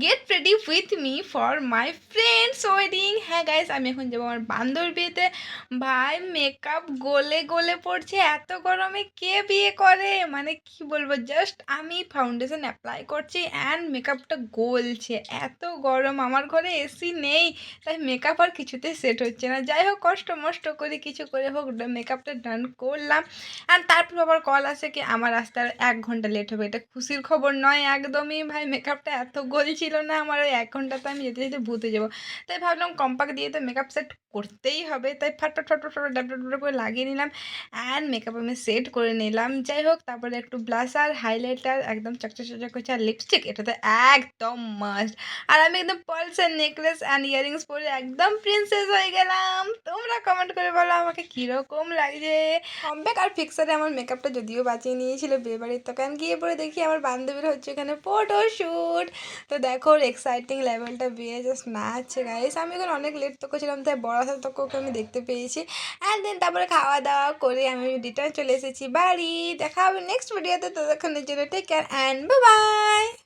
Get ready with me for my friends wedding. হ্যাঁ guys, আমি এখন যাবো আমার বান্ধবীর বিয়েতে। ভাই মেকআপ গলে গলে পড়ছে, এত গরমে কে বিয়ে করে, মানে কি বলবো, জাস্ট আমি ফাউন্ডেশন অ্যাপ্লাই করছি অ্যান্ড মেকআপটা গলছে। এত গরম, আমার ঘরে এসি নেই, তাই মেকআপ আর কিছুতে সেট হচ্ছে না। যাই হোক, কষ্ট মষ্ট করে কিছু করে হোক মেকআপটা ডান করলাম। আর তারপর আবার কল আসে কি আমার আসতে আর 1 ঘন্টা লেট হবে। এটা খুশির খবর নয় একদমই। ভাই মেকআপটা এত গলছিল না আমার, ওই 1 ঘন্টাতে আমি যেতে যেতে ভূতে যাবো। তাই ভাবলাম কম্পাক্ট দিয়ে তো মেকআপ সেট করতেই হবে, তাই ফাটাফাট ফাটাফাট ফাটাফাট ডাব ডাব ডাব করে লাগিয়ে নিলাম অ্যান্ড মেকআপ আমি সেট করে নিলাম। যাই হোক, তারপরে একটু ব্লাশার, হাইলাইটার, একদম চকচক চকচক করছে, আর লিপস্টিক এটা তো একদম মাস্ট। আর আমি একদম পার্লসের নেকলেস অ্যান্ড ইয়ারিংস পরে একদম প্রিন্সেস হয়ে গেলাম। তোমরা কমেন্ট করে বলো আমাকে কীরকম লাগছে। কমব্যাক আর ফিক্সারে আমার মেকআপটা যদিও বাঁচিয়ে নিয়েছিল বিয়েবাড়ির, তখন গিয়ে পরে দেখি আমার বান্ধবীর হচ্ছে এখানে ফটোশ্যুট। তো দেখো ওর এক্সাইটিং লেভেলটা বিয়ে জাস্ট নাচছে গাইস। আমি এখন অনেক লেট তো ছিলাম, তাই বড় হাতে তোকে ওকে আমি দেখতে পেয়েছি। অ্যান্ড দেন তারপরে খাওয়া দাওয়া করে আমি রিটার্ন চলে এসেছি বাড়ি। দেখা হবে নেক্সট ভিডিওতে, ততক্ষণের জন্য take care and bye by.